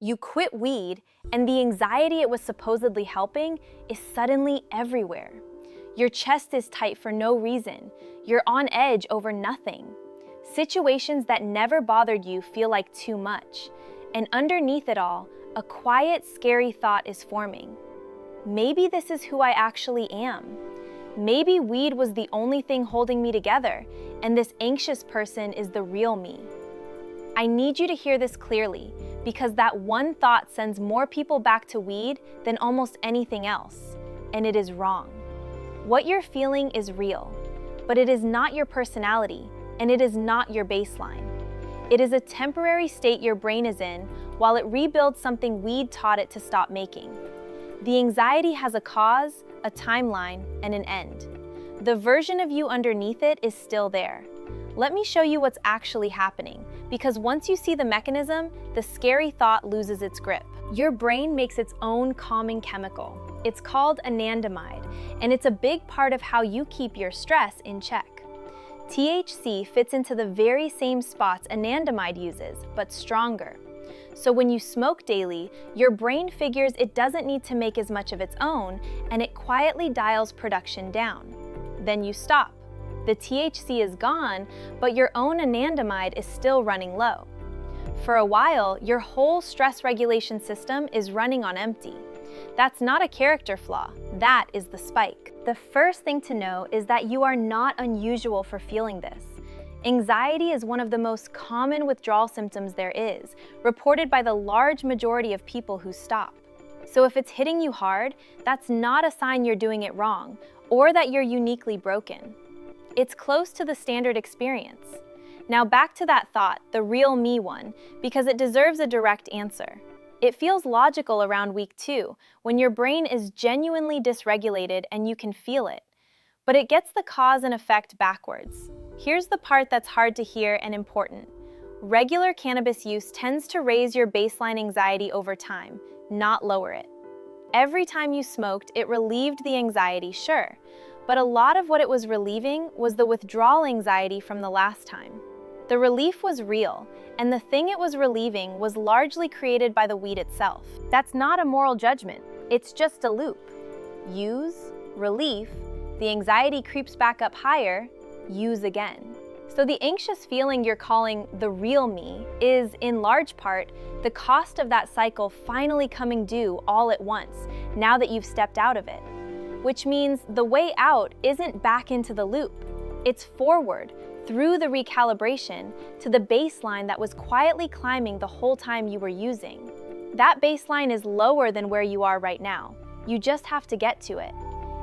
You quit weed, and the anxiety it was supposedly helping is suddenly everywhere. Your chest is tight for no reason. You're on edge over nothing. Situations that never bothered you feel like too much. And underneath it all, a quiet, scary thought is forming. Maybe this is who I actually am. Maybe weed was the only thing holding me together, and this anxious person is the real me. I need you to hear this clearly, because that one thought sends more people back to weed than almost anything else, and it is wrong. What you're feeling is real, but it is not your personality, and it is not your baseline. It is a temporary state your brain is in while it rebuilds something weed taught it to stop making. The anxiety has a cause, a timeline, and an end. The version of you underneath it is still there. Let me show you what's actually happening, because once you see the mechanism, the scary thought loses its grip. Your brain makes its own calming chemical. It's called anandamide, and it's a big part of how you keep your stress in check. THC fits into the very same spots anandamide uses, but stronger. So when you smoke daily, your brain figures it doesn't need to make as much of its own, and it quietly dials production down. Then you stop. The THC is gone, but your own anandamide is still running low. For a while, your whole stress regulation system is running on empty. That's not a character flaw, that is the spike. The first thing to know is that you are not unusual for feeling this. Anxiety is one of the most common withdrawal symptoms there is, reported by the large majority of people who stop. So if it's hitting you hard, that's not a sign you're doing it wrong, or that you're uniquely broken. It's close to the standard experience. Now back to that thought, the real me one, because it deserves a direct answer. It feels logical around week 2, when your brain is genuinely dysregulated and you can feel it. But it gets the cause and effect backwards. Here's the part that's hard to hear and important. Regular cannabis use tends to raise your baseline anxiety over time, not lower it. Every time you smoked, it relieved the anxiety, sure, but a lot of what it was relieving was the withdrawal anxiety from the last time. The relief was real, and the thing it was relieving was largely created by the weed itself. That's not a moral judgment, it's just a loop. Use, relief, the anxiety creeps back up higher, use again. So the anxious feeling you're calling the real me is, in large part, the cost of that cycle finally coming due all at once, now that you've stepped out of it. Which means the way out isn't back into the loop. It's forward, through the recalibration, to the baseline that was quietly climbing the whole time you were using. That baseline is lower than where you are right now. You just have to get to it.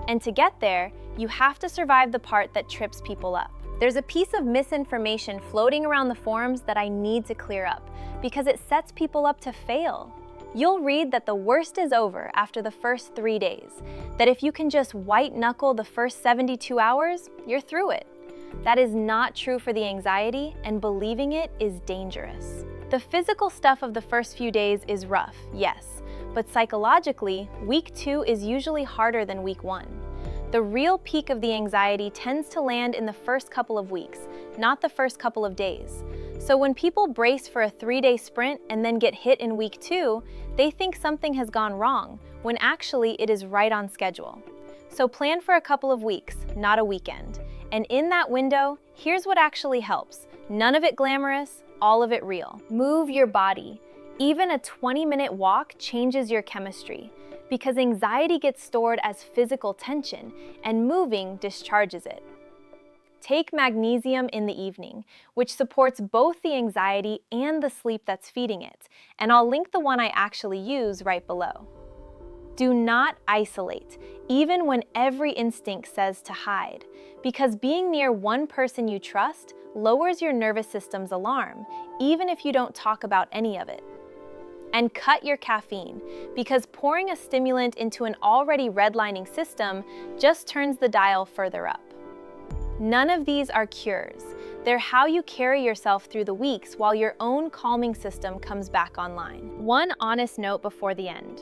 And to get there, you have to survive the part that trips people up. There's a piece of misinformation floating around the forums that I need to clear up, because it sets people up to fail. You'll read that the worst is over after the first 3 days, that if you can just white-knuckle the first 72 hours, you're through it. That is not true for the anxiety, and believing it is dangerous. The physical stuff of the first few days is rough, yes, but psychologically, week 2 is usually harder than week 1. The real peak of the anxiety tends to land in the first couple of weeks, not the first couple of days. So when people brace for a 3-day sprint and then get hit in week 2, they think something has gone wrong, when actually it is right on schedule. So plan for a couple of weeks, not a weekend. And in that window, here's what actually helps. None of it glamorous, all of it real. Move your body. Even a 20-minute walk changes your chemistry, because anxiety gets stored as physical tension, and moving discharges it. Take magnesium in the evening, which supports both the anxiety and the sleep that's feeding it, and I'll link the one I actually use right below. Do not isolate, even when every instinct says to hide, because being near one person you trust lowers your nervous system's alarm, even if you don't talk about any of it. And cut your caffeine, because pouring a stimulant into an already redlining system just turns the dial further up. None of these are cures. They're how you carry yourself through the weeks while your own calming system comes back online. One honest note before the end.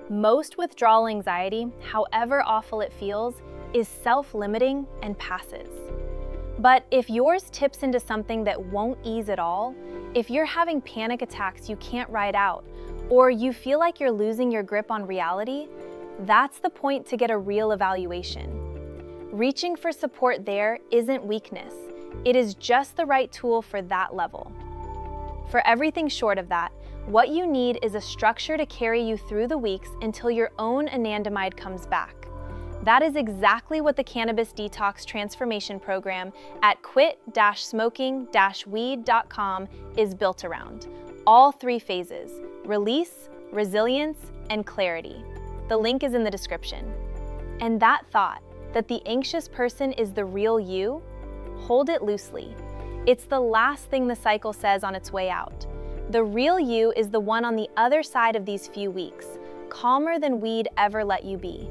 Most withdrawal anxiety, however awful it feels, is self-limiting and passes. But if yours tips into something that won't ease at all, if you're having panic attacks you can't ride out, or you feel like you're losing your grip on reality, that's the point to get a real evaluation. Reaching for support there isn't weakness. It is just the right tool for that level. For everything short of that, what you need is a structure to carry you through the weeks until your own anandamide comes back. That is exactly what the Cannabis Detox Transformation Program at quit-smoking-weed.com is built around. All 3 phases: release, resilience, and clarity. The link is in the description. And that thought, that the anxious person is the real you, hold it loosely. It's the last thing the cycle says on its way out. The real you is the one on the other side of these few weeks, calmer than weed ever let you be.